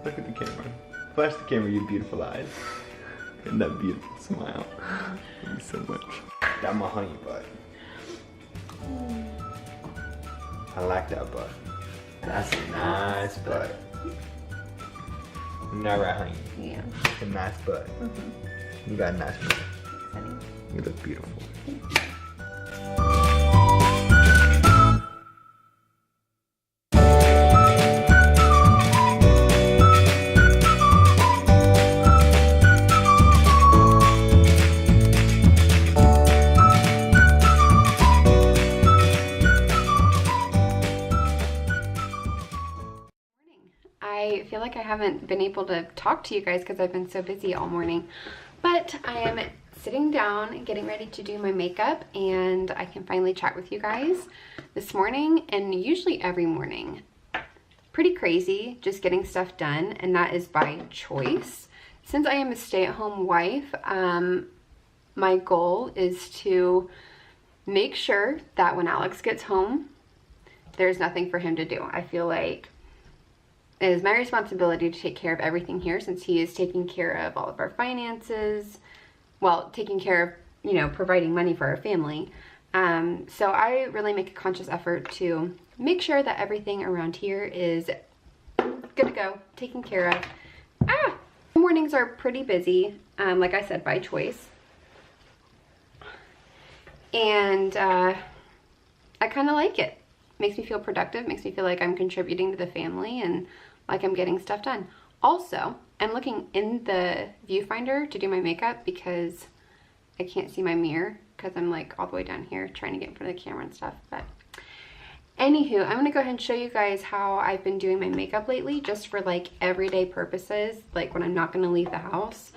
Look at the camera. Flash the camera, you beautiful eyes. And that beautiful smile. Thank you so much. Got my honey butt. I like that butt. That's a nice butt. Not right, honey. Yeah. It's a nice butt. You got a nice butt. You look beautiful. I feel like I haven't been able to talk to you guys because I've been so busy all morning, but I am sitting down and getting ready to do my makeup, and I can finally chat with you guys this morning. And usually every morning, pretty crazy just getting stuff done, and that is by choice. Since I am a stay-at-home wife, my goal is to make sure that when Alex gets home, there's nothing for him to do. I feel like it is my responsibility to take care of everything here, since he is taking care of all of our finances, well, taking care of, you know, providing money for our family. So I really make a conscious effort to make sure that everything around here is good to go, taken care of. Mornings are pretty busy, like I said, by choice. And I kind of like it. Makes me feel productive, makes me feel like I'm contributing to the family and like I'm getting stuff done. Also, I'm looking in the viewfinder to do my makeup because I can't see my mirror because I'm like all the way down here trying to get in front of the camera and stuff. But anywho, I'm gonna go ahead and show you guys how I've been doing my makeup lately, just for like everyday purposes, like when I'm not gonna leave the house.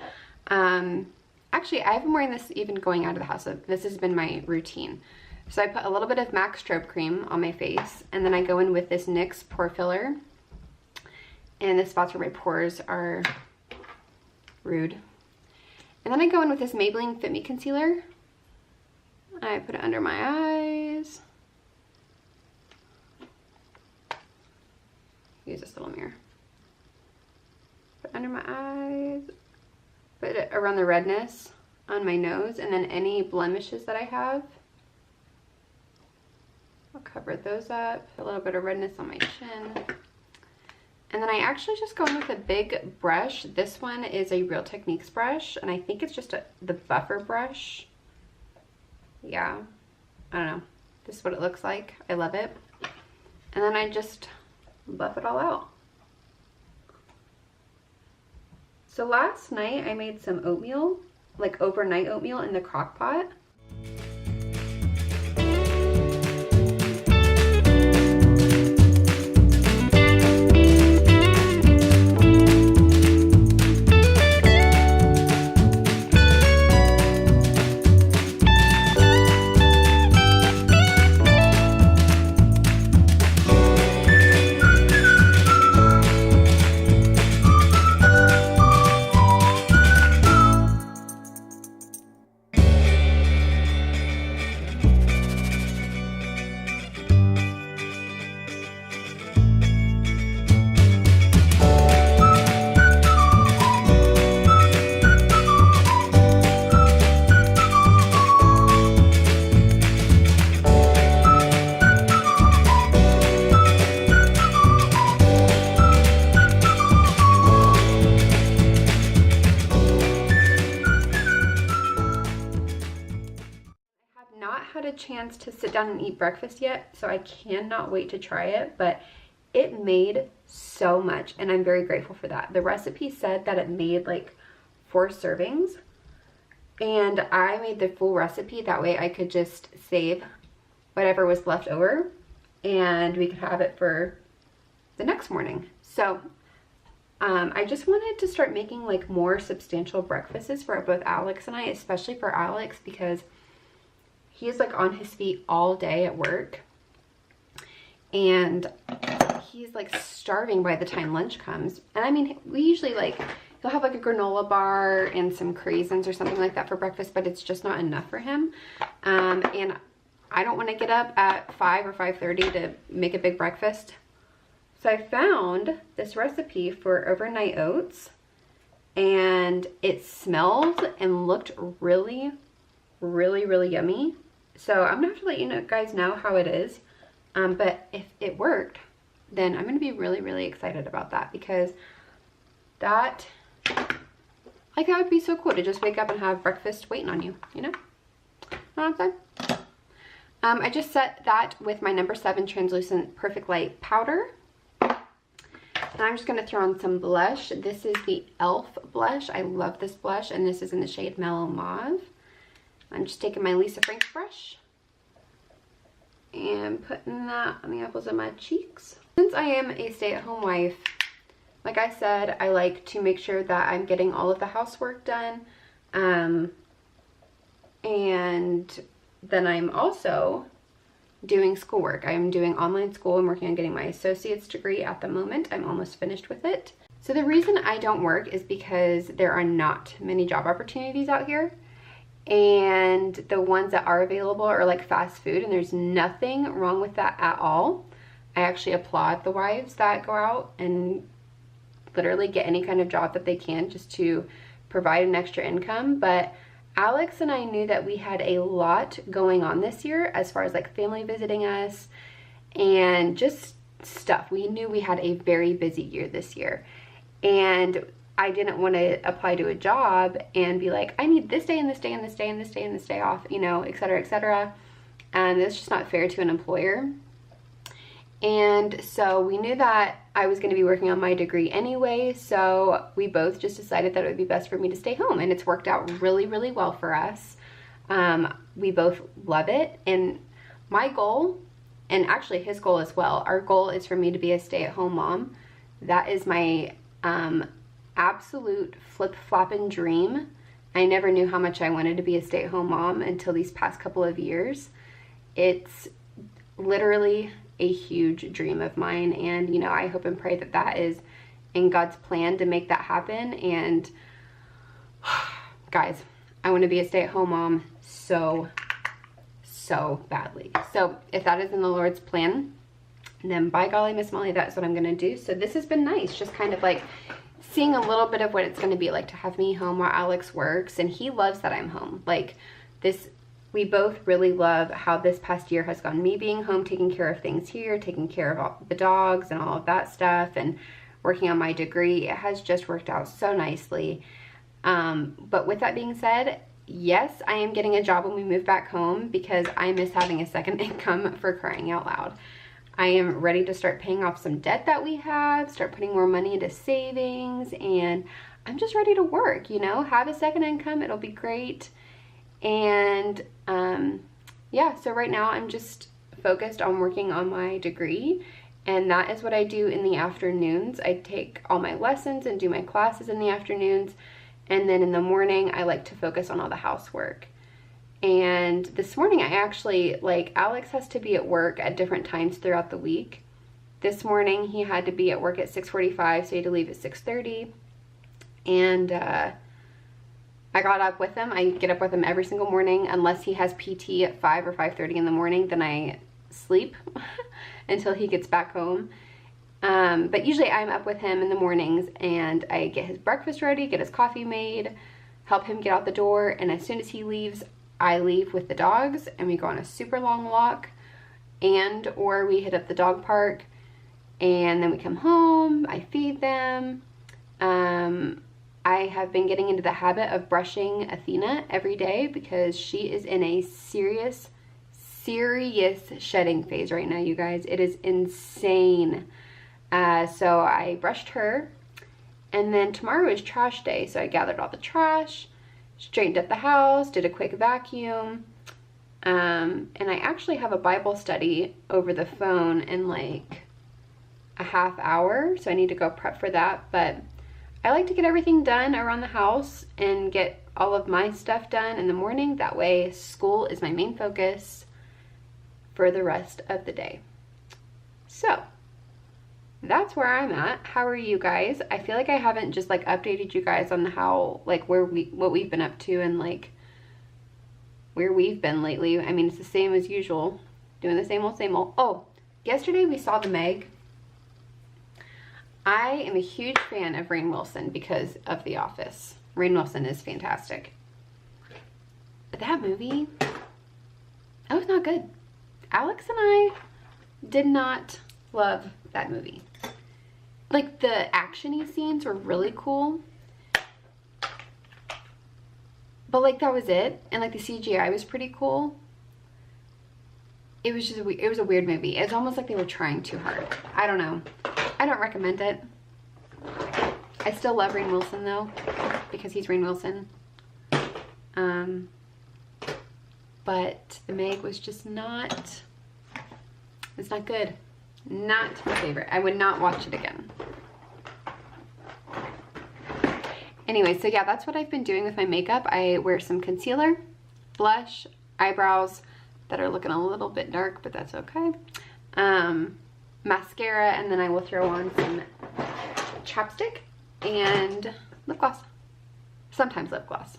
Actually, I've been wearing this even going out of the house, so this has been my routine. So I put a little bit of MAC strobe cream on my face, and then I go in with this NYX pore filler. And the spots where my pores are rude. And then I go in with this Maybelline Fit Me Concealer. I put it under my eyes. Use this little mirror. Put it under my eyes. Put it around the redness on my nose, and then any blemishes that I have, I'll cover those up. A little bit of redness on my chin. And then I actually just go in with a big brush. This one is a Real Techniques brush, and I think it's just the buffer brush. Yeah, I don't know. This is what it looks like. I love it. And then I just buff it all out. So last night I made some oatmeal, like overnight oatmeal in the crock pot. Chance to sit down and eat breakfast yet, so I cannot wait to try it, but it made so much and I'm very grateful for that. The recipe said that it made like 4 servings, and I made the full recipe. That way I could just save whatever was left over and we could have it for the next morning. So I just wanted to start making like more substantial breakfasts for both Alex and I, especially for Alex because he's like on his feet all day at work, and he's like starving by the time lunch comes. And I mean, we usually like, he'll have like a granola bar and some craisins or something like that for breakfast, but it's just not enough for him. And I don't want to get up at 5 or 5:30 to make a big breakfast. So I found this recipe for overnight oats, and it smelled and looked really, really, really yummy. So I'm gonna have to let you guys know how it is. But if it worked, then I'm gonna be really, really excited about that, because that, like, that would be so cool to just wake up and have breakfast waiting on you, you know? Know what I'm saying? I just set that with my number 7 translucent Perfect Light powder. And I'm just going to throw on some blush. This is the e.l.f. blush. I love this blush, and this is in the shade Mellow Mauve. I'm just taking my Lisa Frank brush and putting that on the apples of my cheeks. Since I am a stay-at-home wife, like I said, I like to make sure that I'm getting all of the housework done. And then I'm also doing schoolwork. I'm doing online school. I'm working on getting my associate's degree at the moment. I'm almost finished with it. So the reason I don't work is because there are not many job opportunities out here. And the ones that are available are like fast food, and there's nothing wrong with that at all. I actually applaud the wives that go out and literally get any kind of job that they can just to provide an extra income. But Alex and I knew that we had a lot going on this year as far as like family visiting us and just stuff. We knew we had a very busy year this year, and I didn't want to apply to a job and be like, I need this day and this day and this day and this day and this day off, you know, et cetera, et cetera. And it's just not fair to an employer. And so we knew that I was going to be working on my degree anyway, so we both just decided that it would be best for me to stay home, and it's worked out really, really well for us. We both love it, and my goal, and actually his goal as well, our goal is for me to be a stay-at-home mom. That is my absolute flip-flopping dream. I never knew how much I wanted to be a stay-at-home mom until these past couple of years. It's literally a huge dream of mine, and you know, I hope and pray that that is in God's plan to make that happen. And guys, I want to be a stay-at-home mom so badly. So if that is in the Lord's plan, then by golly, Miss Molly, that's what I'm gonna do. So this has been nice, just kind of like seeing a little bit of what it's going to be like to have me home while Alex works, and he loves that I'm home. Like this, we both really love how this past year has gone. Me being home, taking care of things here, taking care of all the dogs and all of that stuff, and working on my degree. It has just worked out so nicely. But with that being said, yes, I am getting a job when we move back home, because I miss having a second income, for crying out loud. I am ready to start paying off some debt that we have, start putting more money into savings, and I'm just ready to work, you know, have a second income. It'll be great. And yeah, so right now I'm just focused on working on my degree, and that is what I do in the afternoons. I take all my lessons and do my classes in the afternoons, and then in the morning I like to focus on all the housework. And this morning I actually, like, Alex has to be at work at different times throughout the week. This morning he had to be at work at 6:45, so he had to leave at 6:30. And I got up with him. I get up with him every single morning, unless he has PT at 5 or 5:30 in the morning, then I sleep until he gets back home. But usually I'm up with him in the mornings, and I get his breakfast ready, get his coffee made, help him get out the door, and as soon as he leaves, I leave with the dogs and we go on a super long walk, or we hit up the dog park, and then we come home, I feed them. I have been getting into the habit of brushing Athena every day, because she is in a serious shedding phase right now, you guys. It is insane. So I brushed her, and then tomorrow is trash day, so I gathered all the trash, straightened up the house, did a quick vacuum, and I actually have a Bible study over the phone in like a half hour, so I need to go prep for that. But I like to get everything done around the house and get all of my stuff done in the morning. That way school is my main focus for the rest of the day. So that's where I'm at. How are you guys? I feel like I haven't just like updated you guys on how, like, what we've been up to and like where we've been lately. I mean, it's the same as usual, doing the same old, same old. Oh, yesterday we saw The Meg. I am a huge fan of Rainn Wilson because of The Office. Rainn Wilson is fantastic. But that movie, that was not good. Alex and I did not love that movie. Like, the action-y scenes were really cool, but like that was it. And like the CGI was pretty cool. It was just it was a weird movie. It's almost like they were trying too hard. I don't know. I don't recommend it. I still love Rainn Wilson though, because he's Rainn Wilson. But The Meg was just not, it's not good. Not my favorite. I would not watch it again. Anyway, so yeah, that's what I've been doing with my makeup. I wear some concealer, blush, eyebrows that are looking a little bit dark, but that's okay. Mascara, and then I will throw on some chapstick and lip gloss. Sometimes lip gloss.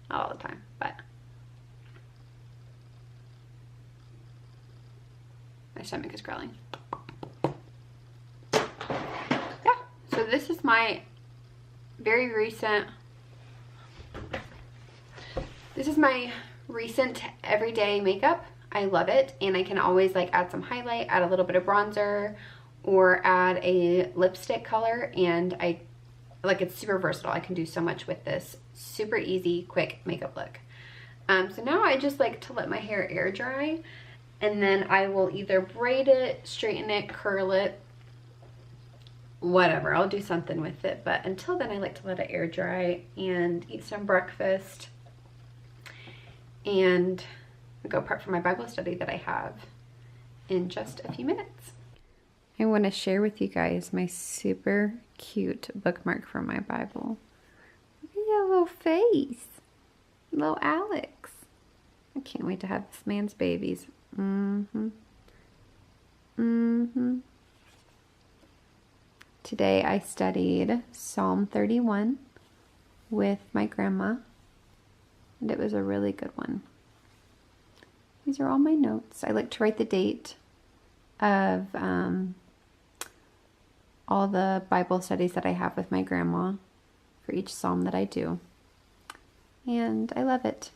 Not all the time, but my stomach is growling. Yeah, so this is my very recent, everyday makeup. I love it, and I can always like add some highlight, add a little bit of bronzer, or add a lipstick color, and I like, it's super versatile. I can do so much with this super easy, quick makeup look. So now I just like to let my hair air dry, and then I will either braid it, straighten it, curl it, whatever. I'll do something with it, but until then I like to let it air dry and eat some breakfast and go prep for my Bible study that I have in just a few minutes. I want to share with you guys my super cute bookmark from my Bible. Look at that little face. Little Alex. I can't wait to have this man's babies. Today I studied Psalm 31 with my grandma, and it was a really good one. These are all my notes. I like to write the date of all the Bible studies that I have with my grandma for each psalm that I do. And I love it.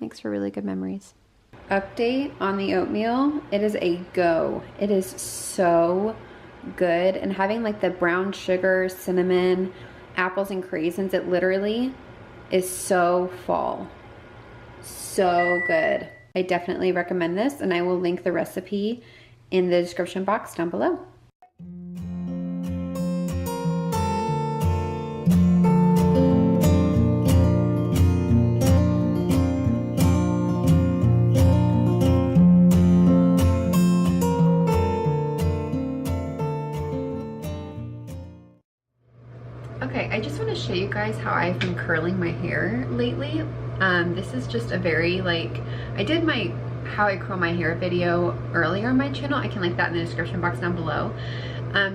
Makes for really good memories. Update on the oatmeal. It is a go. It is so good. And having like the brown sugar, cinnamon, apples, and craisins, it literally is so fall. So good. I definitely recommend this, and I will link the recipe in the description box down below. Okay, I just want to show you guys how I've been curling my hair lately. This is just a very like, I did my how I curl my hair video earlier on my channel. I can link that in the description box down below.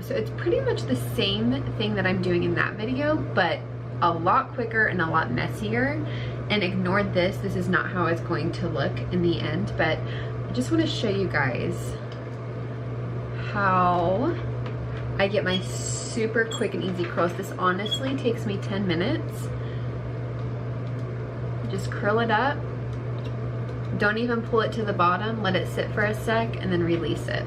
So it's pretty much the same thing that I'm doing in that video, but a lot quicker and a lot messier. And ignore this, this is not how it's going to look in the end, but I just want to show you guys how I get my super quick and easy curls. This honestly takes me 10 minutes. Just curl it up. Don't even pull it to the bottom. Let it sit for a sec and then release it.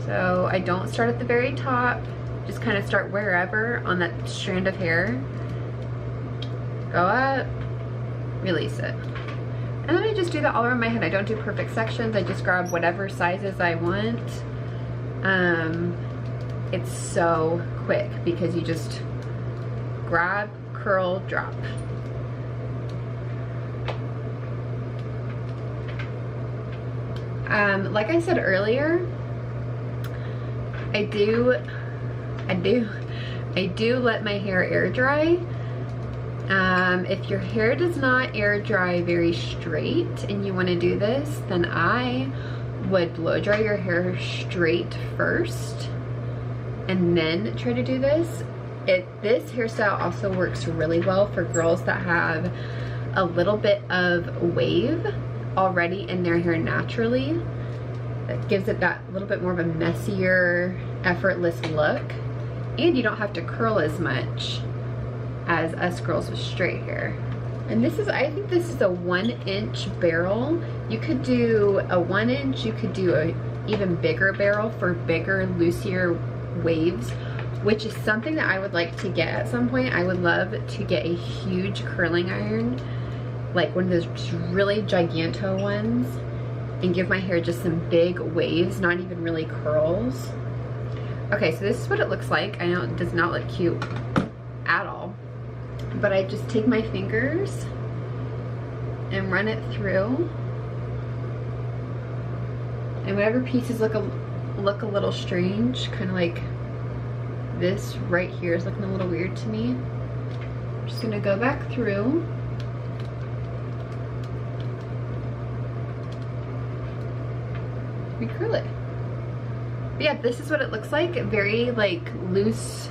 So I don't start at the very top. Just kind of start wherever on that strand of hair. Go up, release it. And then I just do that all around my head. I don't do perfect sections. I just grab whatever sizes I want. It's so quick because you just grab, curl, drop. Like I said earlier, I do let my hair air dry. If your hair does not air dry very straight and you want to do this, then I would blow dry your hair straight first and then try to do this. This hairstyle also works really well for girls that have a little bit of wave already in their hair naturally. That gives it that little bit more of a messier, effortless look. And you don't have to curl as much as us girls with straight hair. And this is, I think this is a 1-inch barrel. You could do a 1-inch, you could do a even bigger barrel for bigger, loosier waves, which is something that I would like to get at some point. I would love to get a huge curling iron, like one of those really giganto ones, and give my hair just some big waves, not even really curls. Okay, so this is what it looks like. I know it does not look cute at all, but I just take my fingers and run it through, and whatever pieces look a little strange, kind of like this right here is looking a little weird to me. I'm just gonna go back through. Recurl it. But yeah, this is what it looks like. Very like loose,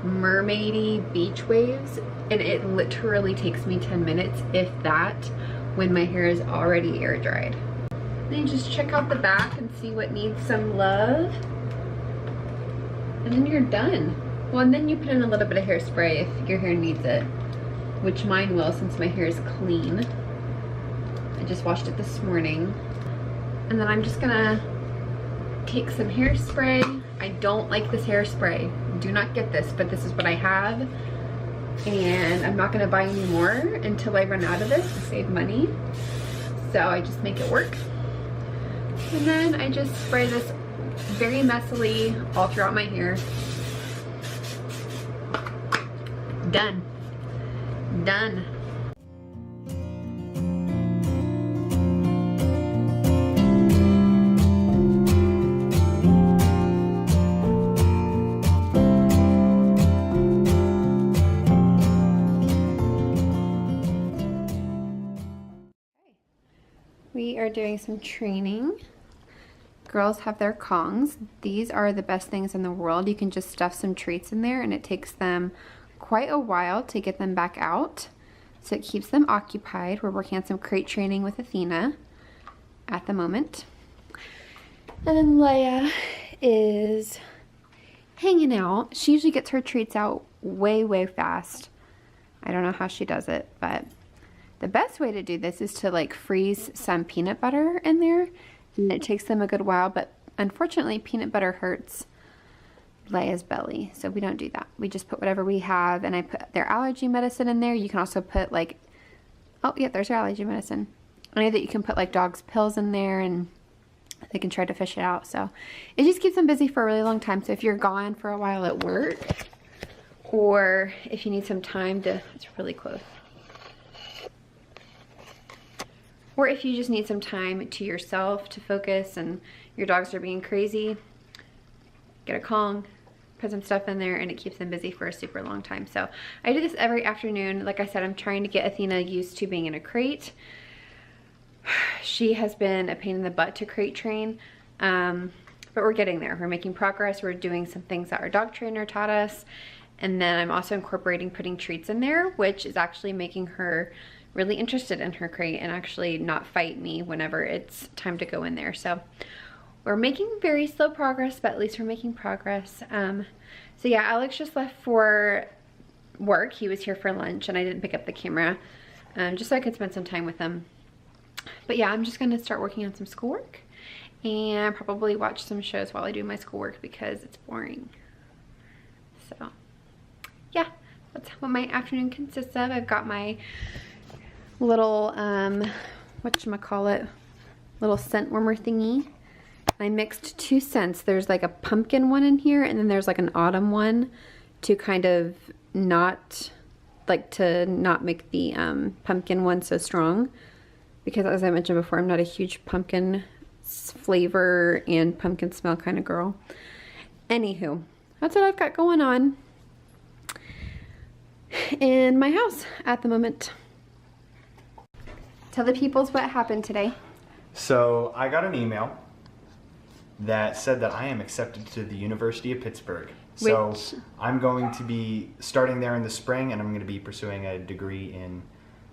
mermaidy beach waves, and it literally takes me 10 minutes, if that, when my hair is already air dried. Then you just check out the back and see what needs some love, and then you're done. Well, and then you put in a little bit of hairspray if your hair needs it, which mine will since my hair is clean. I just washed it this morning. And then I'm just gonna take some hairspray. I don't like this hairspray. Do not get this, but this is what I have. And I'm not gonna buy any more until I run out of this to save money. So I just make it work. And then I just spray this very messily all throughout my hair. Done. Done. We are doing some training. Girls have their Kongs. These are the best things in the world. You can just stuff some treats in there and it takes them quite a while to get them back out. So it keeps them occupied. We're working on some crate training with Athena at the moment. And then Leia is hanging out. She usually gets her treats out way fast. I don't know how she does it, but the best way to do this is to like freeze some peanut butter in there. And it takes them a good while, but unfortunately peanut butter hurts Leia's belly, so we don't do that. We just put whatever we have, and I put their allergy medicine in there. You can also put like, oh yeah, there's their allergy medicine. I know that you can put like dog's pills in there and they can try to fish it out. So it just keeps them busy for a really long time. So if you're gone for a while at work, or if you need some time to, it's really close. Or if you just need some time to yourself to focus and your dogs are being crazy, get a Kong, put some stuff in there, and it keeps them busy for a super long time. So I do this every afternoon. Like I said, I'm trying to get Athena used to being in a crate. She has been a pain in the butt to crate train, but we're getting there. We're making progress. We're doing some things that our dog trainer taught us. And then I'm also incorporating putting treats in there, which is actually making her really interested in her crate and actually not fight me whenever it's time to go in there. So we're making very slow progress, but at least we're making progress. So yeah, Alex just left for work. He was here for lunch and I didn't pick up the camera just so I could spend some time with him. But yeah, I'm just gonna start working on some schoolwork and probably watch some shows while I do my schoolwork because it's boring. So yeah, that's what my afternoon consists of. I've got my little, whatchamacallit, little scent warmer thingy. I mixed 2 scents. There's like a pumpkin one in here and then there's like an autumn one to kind of not, like to not make the pumpkin one so strong. Because as I mentioned before, I'm not a huge pumpkin flavor and pumpkin smell kind of girl. Anywho, that's what I've got going on in my house at the moment. Tell the peoples what happened today. So I got an email that said that I am accepted to the University of Pittsburgh. So I'm going to be starting there in the spring, and I'm going to be pursuing a degree in,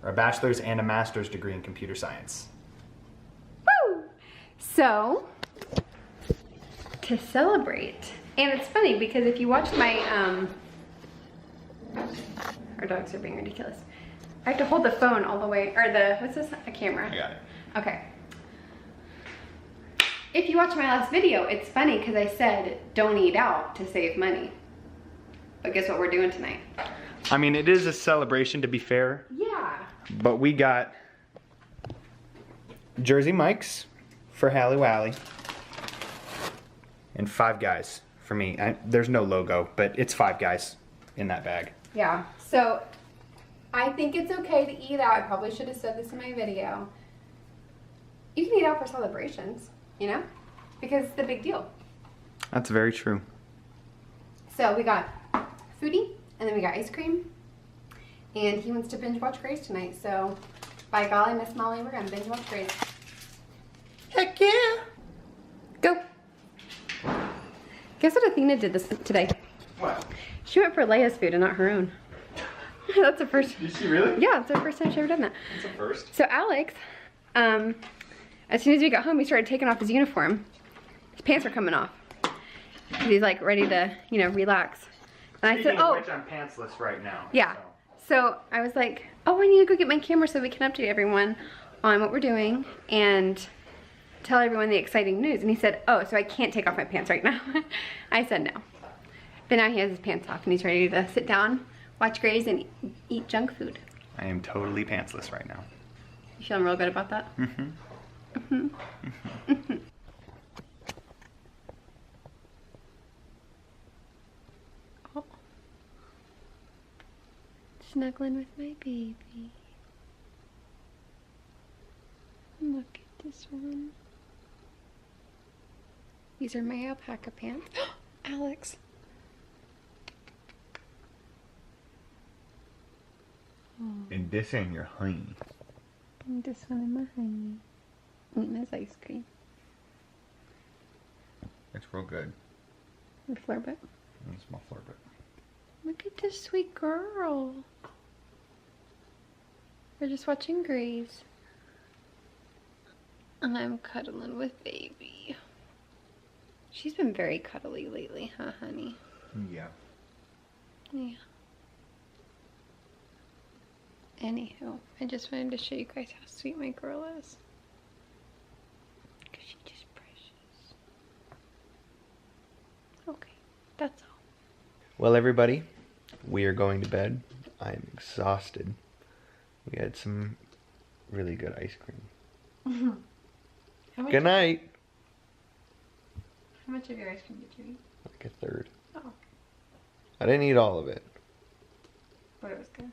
or a bachelor's and a master's degree in computer science. Woo! So to celebrate. And it's funny because if you watch my, our dogs are being ridiculous. I have to hold the phone all the way, or the, what's this, a camera? I got it. Okay. If you watch my last video, it's funny because I said don't eat out to save money. But guess what we're doing tonight? I mean, it is a celebration to be fair, Yeah. but we got Jersey Mike's for Hallie Wally and Five Guys for me. There's no logo, but it's Five Guys in that bag. Yeah, so I think it's okay to eat out. I probably should have said this in my video. You can eat out for celebrations, you know? Because it's the big deal. That's very true. So we got foodie, and then we got ice cream. And he wants to binge watch Grace tonight, so by golly, Miss Molly, we're gonna binge watch Grace. Heck yeah! Go! Guess what Athena did today? What? She went for Leia's food and not her own. That's the first. Did she really? Yeah, it's the first time she ever done that. It's a first. So Alex, as soon as we got home, he started taking off his uniform. His pants were coming off. He's like ready to, you know, relax. And I said, oh, which, I'm pantsless right now. yeah. So I was like, oh, I need to go get my camera so we can update everyone on what we're doing and tell everyone the exciting news. And he said, oh, so I can't take off my pants right now. I said no. But now he has his pants off and he's ready to sit down, watch Grace, and eat junk food. I am totally pantsless right now. You feeling real good about that? Mm-hmm. Oh. Snuggling with my baby. Look at this one. These are my alpaca pants. Alex. And this ain't your honey. And this one in my honey. Eating this ice cream. It's real good. Your Flirbit. It's my Flirbit. Look at this sweet girl. We're just watching Grace. And I'm cuddling with baby. She's been very cuddly lately, huh, honey? Yeah. Yeah. Anywho, I just wanted to show you guys how sweet my girl is. Because she's just precious. Okay, that's all. Well, everybody, we are going to bed. I am exhausted. We had some really good ice cream. Good night. How much of your ice cream did you eat? Like a third. Oh, I didn't eat all of it. but it was good.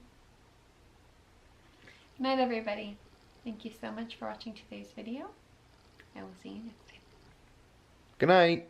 Good night, everybody. Thank you so much for watching today's video. I will see you next time. Good night.